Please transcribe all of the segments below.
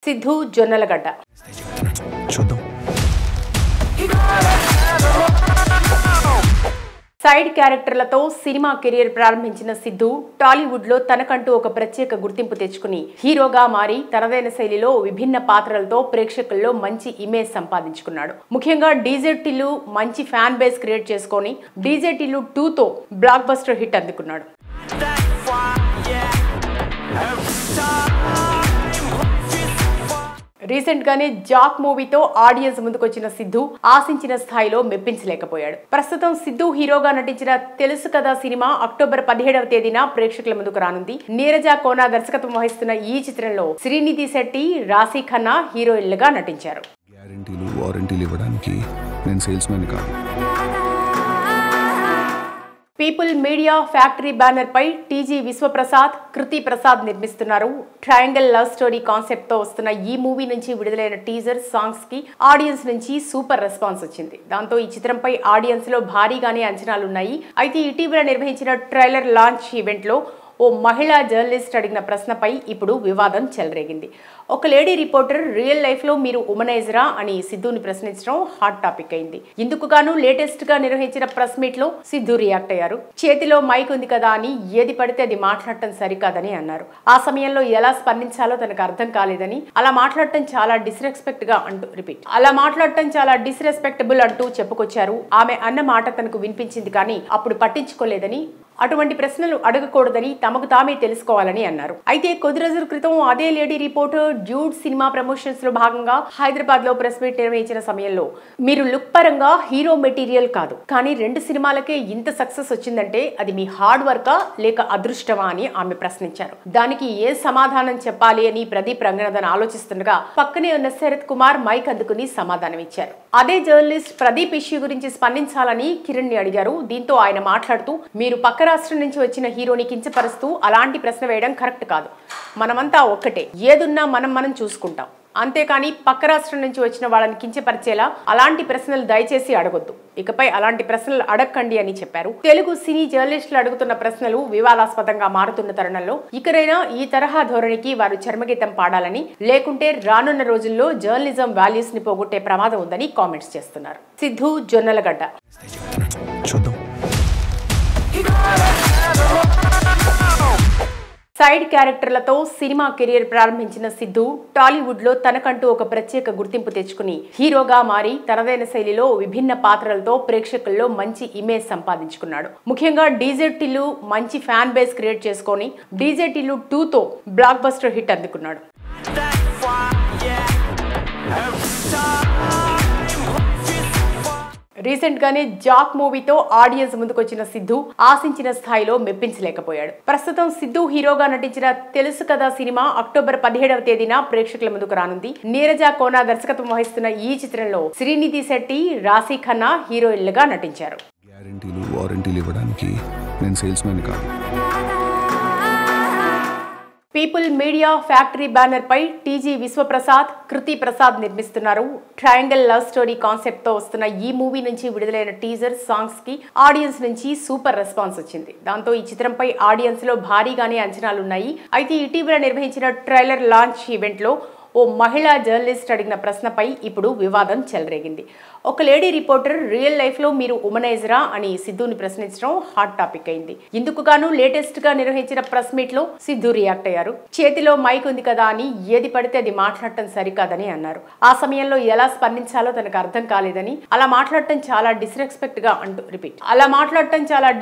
సిద్ధు జొన్నలగడ్డ. చూద్దాం. సైడ్ క్యారెక్టర్లతో cinema career ప్రారంభించిన సిద్ధు టాలీవుడ్ లో తనకంటూ ఒక ప్రత్యేక గుర్తింపు తెచ్చుకుని హీరోగా మారి తనదైన శైలిలో విభిన్న పాత్రలతో ప్రేక్షకుల్లో మంచి ఇమేజ్ సంపాదించుకున్నాడు. ముఖ్యంగా డీజే టిల్లు మంచి ఫ్యాన్ బేస్ క్రియేట్ చేసుకొని డీజే టిల్లు 2తో బ్లాక్ బస్టర్ హిట్ అందుకున్నాడు. రీసెంట్ గానే జాక్ మూవీతో ఆడియన్స్ ముందుకొచ్చిన సిద్ధు ఆశించిన స్థాయిలో మెప్పించలేకపోయాడు. ప్రస్తుతం సిద్ధు హీరోగా నటించిన తెలుసు కదా సినిమా అక్టోబర్ 17వ తేదీన ప్రేక్షకుల ముందుకు రానుంది. నీరజ కోనా దర్శకత్వం వహిస్తున్న ఈ చిత్రంలో శ్రీనిధి శెట్టి, రాశీ ఖన్నా హీరోయిన్లుగా నటించారు. గ్యారెంటీలు వారంటీలు ఇవ్వడానికి నేను సేల్స్ మ్యాన్ కాదు. పీపుల్ మీడియా ఫ్యాక్టరీ బ్యానర్ పై టీజీ విశ్వప్రసాద్, కృతి ప్రసాద్ నిర్మిస్తున్నారు. ట్రయాంగిల్ లవ్ స్టోరీ కాన్సెప్ట్ తో వస్తున్న ఈ మూవీ నుంచి విడుదలైన టీజర్ సాంగ్స్ కి ఆడియన్స్ నుంచి సూపర్ రెస్పాన్స్ వచ్చింది. దాంతో ఈ చిత్రంపై ఆడియన్స్ లో భారీగానే అంచనాలున్నాయి. అయితే ఇటీవల నిర్వహించిన ట్రైలర్ లాంచ్ ఈవెంట్ లో ఓ మహిళా జర్నలిస్ట్ అడిగిన ప్రశ్నపై ఇప్పుడు వివాదం చెలరేగింది. ఒక లేడీ రిపోర్టర్ రియల్ లైఫ్ లో మీరు ఉమనైజరా అని సిద్ధుని ప్రశ్నించడం హాట్ టాపిక్ అయింది. ఇందుకు గాను లేటెస్ట్ గా నిర్వహించిన ప్రెస్ మీట్ లో సిద్ధు రియాక్ట్ అయ్యారు. చేతిలో మైక్ ఉంది కదా అని ఏది పడితే అది మాట్లాడటం సరికాదని అన్నారు. ఆ సమయంలో ఎలా స్పందించాలో తనకు అర్థం కాలేదని, అలా మాట్లాడటం చాలా డిస్రెస్పెక్టబుల్ అంటూ చెప్పుకొచ్చారు. ఆమె అన్న మాట తనకు వినిపించింది కానీ అప్పుడు పట్టించుకోలేదని, అటువంటి ప్రశ్నలు అడగకూడదని తమకు తామే తెలుసుకోవాలని అన్నారు. అయితే కొద్ది రోజుల క్రితం అదే lady reporter dude cinema promotions లో భాగంగా హైదరాబాద్ లో ప్రెస్ మీట్ నిర్వహించిన సమయంలో మీరు లుక్ పరంగా హీరో మెటీరియల్ కాదు, కానీ 2 సినిమాలకే ఇంత సక్సెస్ వచ్చిందంటే అది మీ హార్డ్ వర్కా లేక అదృష్టమా అని ఆమె ప్రశ్నించారు. దానికి ఏ సమాధానం చెప్పాలి అని ప్రదీప్ రంగనాథన్ ఆలోచిస్తుండగా పక్కనే ఉన్న శరత్ కుమార్ మైక్ అందుకుని సమాధానం ఇచ్చారు. అదే జర్నలిస్ట్ ప్రదీప్ ఇష్యూ గురించి స్పందించాలని కిరణ్ ని అడిగారు. దీంతో ఆయన మాట్లాడుతూ మీరు పక్క రాష్ట్రం నుంచి వచ్చిన హీరోని కించపరుస్తూ అలాంటి ప్రశ్న వేయడం కరెక్ట్ కాదు. మనమంతా ఒక్కటే, ఏదున్నా మనం చూసుకుంటాం. అంతేకాని పక్క రాష్ట్రం నుంచి వచ్చిన వాళ్ళని కించపరిచేలా అలాంటి ప్రశ్నలు దయచేసి అడగొద్దు. ఇకపై అలాంటి ప్రశ్నలు అడగండి అని చెప్పారు. తెలుగు సినీ జర్నలిస్టులు అడుగుతున్న ప్రశ్నలు వివాదాస్పదంగా మారుతున్న తరుణంలో ఇకరైనా ఈ తరహా ధోరణికి వారు చర్మగీతం పాడాలని, లేకుంటే రానున్న రోజుల్లో జర్నలిజం వాల్యూస్ ని పోగొట్టే ప్రమాదం ఉందని కామెంట్స్ చేస్తున్నారు. సిద్ధు జొన్నలగడ్డ. చూద్దాం. సైడ్ క్యారెక్టర్లతో సినిమా కెరీర్ ప్రారంభించిన సిద్ధు టాలీవుడ్ లో తనకంటూ ఒక ప్రత్యేక గుర్తింపు తెచ్చుకుని హీరోగా మారి తనదైన శైలిలో విభిన్న పాత్రలతో ప్రేక్షకుల్లో మంచి ఇమేజ్ సంపాదించుకున్నాడు. ముఖ్యంగా డీజే టిల్లు మంచి ఫ్యాన్ బేస్ క్రియేట్ చేసుకొని డీజే టిల్లు 2తో బ్లాక్ బస్టర్ హిట్ అందుకున్నాడు. రీసెంట్ గానే జాక్ మూవీతో ఆడియన్స్ ముందుకొచ్చిన సిద్ధు ఆశించిన స్థాయిలో మెప్పించలేకపోయాడు. ప్రస్తుతం సిద్ధు హీరోగా నటించిన తెలుసు కదా సినిమా అక్టోబర్ 17వ తేదీన ప్రేక్షకుల ముందుకు రానుంది. నీరజ కోనా దర్శకత్వం వహిస్తున్న ఈ చిత్రంలో శ్రీనిధి శెట్టి, రాశీ ఖన్నా హీరోయిన్లుగా నటించారు. గ్యారెంటీలు వారంటీలు ఇవ్వడానికి నేను సేల్స్ మ్యాన్ కాదు. పీపుల్ మీడియా ఫ్యాక్టరీ బ్యానర్ పై టీజీ విశ్వప్రసాద్, కృతి ప్రసాద్ నిర్మిస్తున్నారు. ట్రయాంగిల్ లవ్ స్టోరీ కాన్సెప్ట్ తో వస్తున్న ఈ మూవీ నుంచి విడుదలైన టీజర్ సాంగ్స్ కి ఆడియన్స్ నుంచి సూపర్ రెస్పాన్స్ వచ్చింది. దాంతో ఈ చిత్రంపై ఆడియన్స్ లో భారీగానే అంచనాలున్నాయి. అయితే ఇటీవల నిర్వహించిన ట్రైలర్ లాంచ్ ఈవెంట్ లో ఓ మహిళా జర్నలిస్ట్ అడిగిన ప్రశ్నపై ఇప్పుడు వివాదం చెలరేగింది. ఒక లేడీ రిపోర్టర్ రియల్ లైఫ్ లో మీరు ఉమనైజరా అని సిద్ధుని ప్రశ్నించడం హాట్ టాపిక్ అయింది. ఇందుకు గాను లేటెస్ట్ గా నిర్వహించిన ప్రెస్ మీట్ లో సిద్ధు రియాక్ట్ అయ్యారు. చేతిలో మైక్ ఉంది కదా అని ఏది పడితే అది మాట్లాడటం సరికాదని అన్నారు. ఆ సమయంలో ఎలా స్పందించాలో తనకు అర్థం కాలేదని, అలా మాట్లాడటం చాలా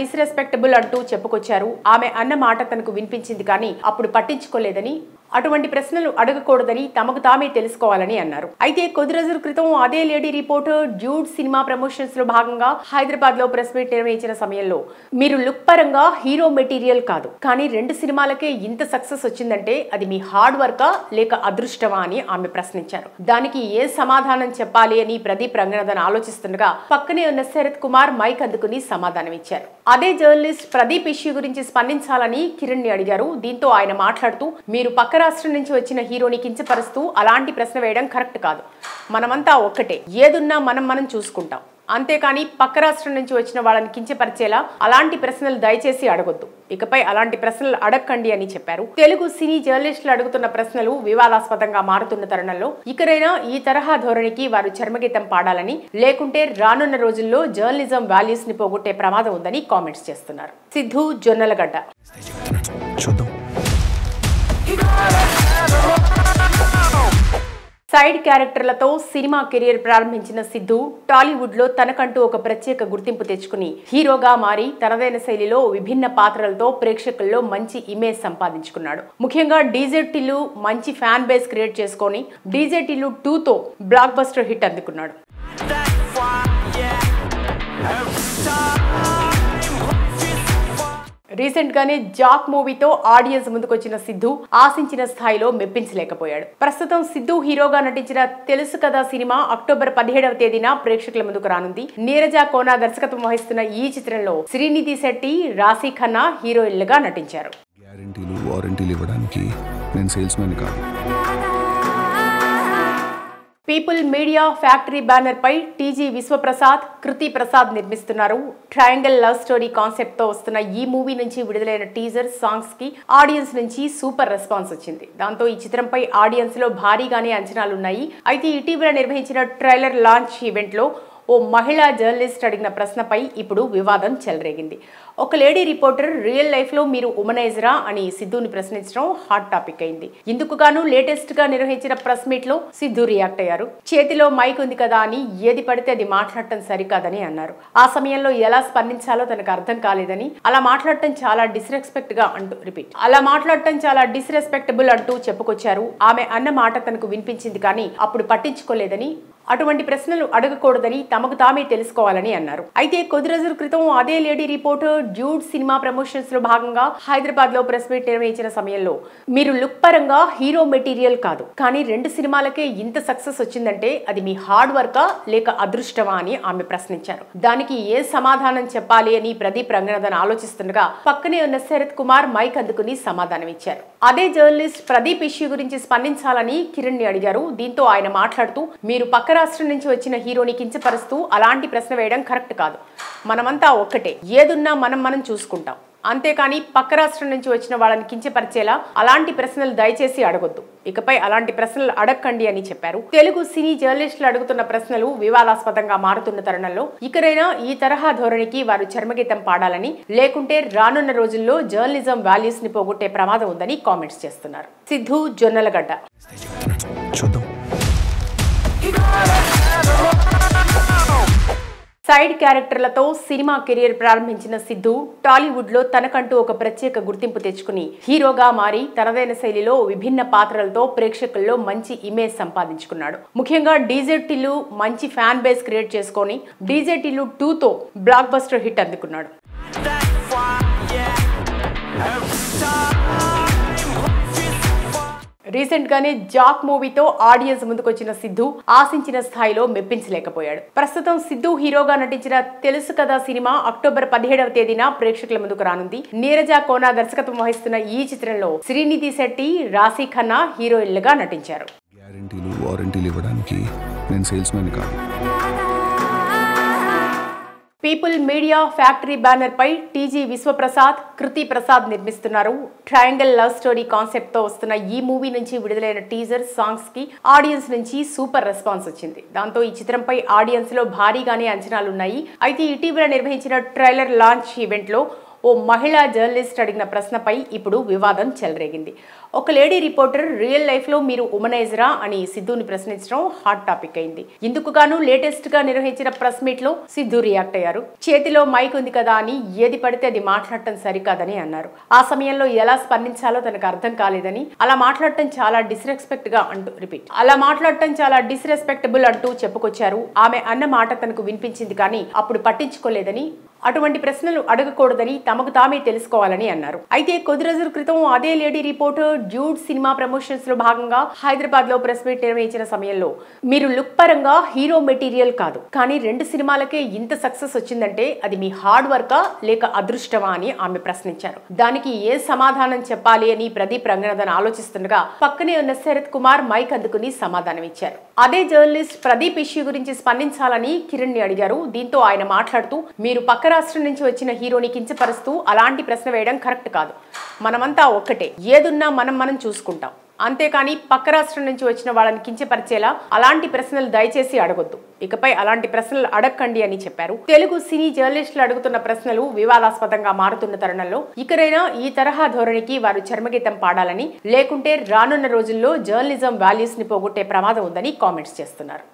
డిస్రెస్పెక్టబుల్ అంటూ చెప్పుకొచ్చారు. ఆమె అన్న మాట తనకు వినిపించింది కానీ అప్పుడు పట్టించుకోలేదని, అటువంటి ప్రశ్నలు అడగకూడదని తమకు తామే తెలుసుకోవాలని అన్నారు. అయితే కొద్ది రోజుల క్రితం అదే lady reporter dude cinema promotions లో భాగంగా హైదరాబాద్ లో ప్రెస్ మీట్ నిర్వహించిన సమయంలో మీరు లుక్ పరంగా హీరో మెటీరియల్ కాదు, కానీ 2 సినిమాలకే ఇంత సక్సెస్ వచ్చిందంటే అది మీ హార్డ్ వర్కా లేక అదృష్టమా అని ఆమె ప్రశ్నించారు. దానికి ఏ సమాధానం చెప్పాలి అని ప్రదీప్ రంగనాథన్ ఆలోచిస్తుండగా పక్కనే ఉన్న శరత్ కుమార్ మైక్ అందుకుని సమాధానం ఇచ్చారు. అదే జర్నలిస్ట్ ప్రదీప్ ఇష్యూ గురించి స్పందించాలని కిరణ్ ని అడిగారు. దీంతో ఆయన మాట్లాడుతూ మీరు పక్క రాష్ట్రం నుంచి వచ్చిన హీరోని కించపరుస్తూ అలాంటి ప్రశ్న వేయడం కరెక్ట్ కాదు. మనమంతా ఒక్కటే, ఏదున్నా మనం చూసుకుంటాం. అంతేకాని పక్క రాష్ట్రం నుంచి వచ్చిన వాళ్ళని కించపరిచేలా అలాంటి ప్రశ్నలు దయచేసి అడగొద్దు. ఇకపై అలాంటి ప్రశ్నలు అడగకండి అని చెప్పారు. తెలుగు సినీ జర్నలిస్టులు అడుగుతున్న ప్రశ్నలు వివాదాస్పదంగా మారుతున్న తరుణంలో ఇకరైనా ఈ తరహా ధోరణికి వారు చర్మగీతం పాడాలని, లేకుంటే రానున్న రోజుల్లో జర్నలిజం వాల్యూస్ ని పోగొట్టే ప్రమాదం ఉందని కామెంట్స్ చేస్తున్నారు. సిద్ధు జొన్నలగడ్డ. సైడ్ క్యారెక్టర్లతో సినిమా కెరీర్ ప్రారంభించిన సిద్ధు టాలీవుడ్ లో తనకంటూ ఒక ప్రత్యేక గుర్తింపు తెచ్చుకుని హీరోగా మారి తనదైన శైలిలో విభిన్న పాత్రలతో ప్రేక్షకుల్లో మంచి ఇమేజ్ సంపాదించుకున్నాడు. ముఖ్యంగా డీజే టిల్లు మంచి ఫ్యాన్ బేస్ క్రియేట్ చేసుకొని డీజే టిల్లు 2తో బ్లాక్ బస్టర్ హిట్ అందుకున్నాడు. రీసెంట్ గానే జాక్ మూవీతో ఆడియన్స్ ముందుకొచ్చిన సిద్ధు ఆశించిన స్థాయిలో మెప్పించలేకపోయాడు. ప్రస్తుతం సిద్ధు హీరోగా నటించిన తెలుసు కదా సినిమా అక్టోబర్ 17వ తేదీన ప్రేక్షకుల ముందుకు రానుంది. నీరజ కోనా దర్శకత్వం వహిస్తున్న ఈ చిత్రంలో శ్రీనిధి శెట్టి, రాశీ ఖన్నా హీరోయిన్లుగా నటించారు. గ్యారెంటీలు వారంటీలు ఇవ్వడానికి నేను సేల్స్ మ్యాన్ కాదు. పీపుల్ మీడియా ఫ్యాక్టరీ బ్యానర్ పై టీజీ విశ్వప్రసాద్, కృతి ప్రసాద్ నిర్మిస్తున్నారు. ట్రయాంగిల్ లవ్ స్టోరీ కాన్సెప్ట్ తో వస్తున్న ఈ మూవీ నుంచి విడుదలైన టీజర్ సాంగ్స్ కి ఆడియన్స్ నుంచి సూపర్ రెస్పాన్స్ వచ్చింది. దాంతో ఈ చిత్రంపై ఆడియన్స్ లో భారీగానే అంచనాలున్నాయి. అయితే ఇటీవల నిర్వహించిన ట్రైలర్ లాంచ్ ఈవెంట్ లో ఓ మహిళా జర్నలిస్ట్ అడిగిన ప్రశ్నపై ఇప్పుడు వివాదం చెలరేగింది. ఒక లేడీ రిపోర్టర్ రియల్ లైఫ్ లో మీరు ఉమనైజరా అని సిద్ధుని ప్రశ్నించడం హాట్ టాపిక్ అయింది. ఇందుకు గాను లేటెస్ట్ గా నిర్వహించిన ప్రెస్ మీట్ లో సిద్ధు రియాక్ట్ అయ్యారు. చేతిలో మైక్ ఉంది కదా అని ఏది పడితే అది మాట్లాడటం సరికాదని అన్నారు. ఆ సమయంలో ఎలా స్పందించాలో తనకు అర్థం కాలేదని, అలా మాట్లాడటం చాలా డిస్రెస్పెక్టబుల్ అంటూ చెప్పుకొచ్చారు. ఆమె అన్న మాట తనకు వినిపించింది కానీ అప్పుడు పట్టించుకోలేదని, అటువంటి ప్రశ్నలు అడగకూడదని తమకు తామే తెలుసుకోవాలని అన్నారు. అయితే కొద్ది రోజుల క్రితం అదే lady reporter dude cinema promotions లో భాగంగా హైదరాబాద్ లో ప్రెస్ మీట్ నిర్వహించిన సమయంలో మీరు లుక్ పరంగా హీరో మెటీరియల్ కాదు, కానీ 2 సినిమాలకే ఇంత సక్సెస్ వచ్చిందంటే అది మీ హార్డ్ వర్కా లేక అదృష్టమా అని ఆమె ప్రశ్నించారు. దానికి ఏ సమాధానం చెప్పాలి అని ప్రదీప్ రంగనాథన్ ఆలోచిస్తుండగా పక్కనే ఉన్న శరత్ కుమార్ మైక్ అందుకుని సమాధానం ఇచ్చారు. అదే జర్నలిస్ట్ ప్రదీప్ ఇష్యూ గురించి స్పందించాలని కిరణ్ ని అడిగారు. దీంతో ఆయన మాట్లాడుతూ మీరు పక్క రాష్ట్రం నుంచి వచ్చిన హీరోని కించపరుస్తూ అలాంటి ప్రశ్న వేయడం కరెక్ట్ కాదు. మనమంతా ఒక్కటే, ఏదున్నా మనం చూసుకుంటాం. అంతేకాని పక్క రాష్ట్రం నుంచి వచ్చిన వాళ్ళని కించపరిచేలా అలాంటి ప్రశ్నలు దయచేసి అడగొద్దు. ఇకపై అలాంటి ప్రశ్నలు అడగకండి అని చెప్పారు. తెలుగు సినీ జర్నలిస్టులు అడుగుతున్న ప్రశ్నలు వివాదాస్పదంగా మారుతున్న తరుణంలో ఇకరైనా ఈ తరహా ధోరణికి వారు చర్మగీతం పాడాలని, లేకుంటే రానున్న రోజుల్లో జర్నలిజం వాల్యూస్ ని పోగొట్టే ప్రమాదం ఉందని కామెంట్స్ చేస్తున్నారు. సిద్ధు జొన్నలగడ్డ. సైడ్ క్యారెక్టర్లతో సినిమా కెరీర్ ప్రారంభించిన సిద్ధు టాలీవుడ్ లో తనకంటూ ఒక ప్రత్యేక గుర్తింపు తెచ్చుకుని హీరోగా మారి తనదైన శైలిలో విభిన్న పాత్రలతో ప్రేక్షకుల్లో మంచి ఇమేజ్ సంపాదించుకున్నాడు. ముఖ్యంగా డీజే టిల్లు మంచి ఫ్యాన్ బేస్ క్రియేట్ చేసుకొని డీజే టిల్లు 2తో బ్లాక్ బస్టర్ హిట్ అందుకున్నాడు. రీసెంట్ గానే జాక్ మూవీతో ఆడియన్స్ ముందుకొచ్చిన సిద్ధు ఆశించిన స్థాయిలో మెప్పించలేకపోయాడు. ప్రస్తుతం సిద్ధు హీరోగా నటించిన తెలుసు కదా సినిమా అక్టోబర్ 17వ తేదీన ప్రేక్షకుల ముందుకు రానుంది. నీరజ కోనా దర్శకత్వం వహిస్తున్న ఈ చిత్రంలో శ్రీనిధి శెట్టి, రాశీ ఖన్నా హీరోయిన్లుగా నటించారు. గ్యారెంటీలు వారంటీలు ఇవ్వడానికి నేను సేల్స్ మ్యాన్ కాదు. పీపుల్ మీడియా ఫ్యాక్టరీ బ్యానర్ పై టీజీ విశ్వప్రసాద్, కృతి ప్రసాద్ నిర్మిస్తున్నారు. ట్రయాంగిల్ లవ్ స్టోరీ కాన్సెప్ట్ తో వస్తున్న ఈ మూవీ నుంచి విడుదలైన టీజర్ సాంగ్స్ కి ఆడియన్స్ నుంచి సూపర్ రెస్పాన్స్ వచ్చింది. దాంతో ఈ చిత్రంపై ఆడియన్స్ లో భారీగానే అంచనాలున్నాయి. అయితే ఇటీవల నిర్వహించిన ట్రైలర్ లాంచ్ ఈవెంట్ లో ఓ మహిళా జర్నలిస్ట్ అడిగిన ప్రశ్నపై ఇప్పుడు వివాదం చెలరేగింది. ఒక లేడీ రిపోర్టర్ రియల్ లైఫ్ లో మీరు ఉమనైజరా అని సిద్ధుని ప్రశ్నించడం హాట్ టాపిక్ అయింది. ఇందుకు గాను లేటెస్ట్ గా నిర్వహించిన ప్రెస్ మీట్ లో సిద్ధు రియాక్ట్ అయ్యారు. చేతిలో మైక్ ఉంది కదా అని ఏది పడితే అది మాట్లాడటం సరికాదని అన్నారు. ఆ సమయంలో ఎలా స్పందించాలో తనకు అర్థం కాలేదని, అలా మాట్లాడటం చాలా డిస్రెస్పెక్టబుల్ అంటూ చెప్పుకొచ్చారు. ఆమె అన్న మాట తనకు వినిపించింది కానీ అప్పుడు పట్టించుకోలేదని, అటువంటి ప్రశ్నలు అడగకూడదని తమకు తామే తెలుసుకోవాలని అన్నారు. అయితే కొద్ది రోజుల క్రితం అదే lady reporter dude cinema promotions లో భాగంగా హైదరాబాద్ లో ప్రెస్ మీట్ నిర్వహించిన సమయంలో మీరు లుక్ పరంగా హీరో మెటీరియల్ కాదు, కానీ 2 సినిమాలకే ఇంత సక్సెస్ వచ్చిందంటే అది మీ హార్డ్ వర్కా లేక అదృష్టమా అని ఆమె ప్రశ్నించారు. దానికి ఏ సమాధానం చెప్పాలి అని ప్రదీప్ రంగనాథన్ ఆలోచిస్తుండగా పక్కనే ఉన్న శరత్ కుమార్ మైక్ అందుకుని సమాధానం ఇచ్చారు. అదే జర్నలిస్ట్ ప్రదీప్ ఇష్యూ గురించి స్పందించాలని కిరణ్ ని అడిగారు. దీంతో ఆయన మాట్లాడుతూ, మీరు పక్క రాష్ట్రం నుంచి వచ్చిన హీరోని కించపరుస్తూ అలాంటి ప్రశ్న వేయడం కరెక్ట్ కాదు. మనమంతా ఒక్కటే, ఏదున్నా మనం చూసుకుంటాం, అంతేకాని పక్క రాష్ట్రం నుంచి వచ్చిన వాళ్ళని కించపరిచేలా అలాంటి ప్రశ్నలు దయచేసి అడగొద్దు. ఇకపై అలాంటి ప్రశ్నలు అడగండి అని చెప్పారు. తెలుగు సినీ జర్నలిస్టులు అడుగుతున్న ప్రశ్నలు వివాదాస్పదంగా మారుతున్న తరుణంలో ఇకరైనా ఈ తరహా ధోరణికి వారు చర్మగీతం పాడాలని, లేకుంటే రానున్న రోజుల్లో జర్నలిజం వాల్యూస్ ని పోగొట్టే ప్రమాదం ఉందని కామెంట్స్ చేస్తున్నారు.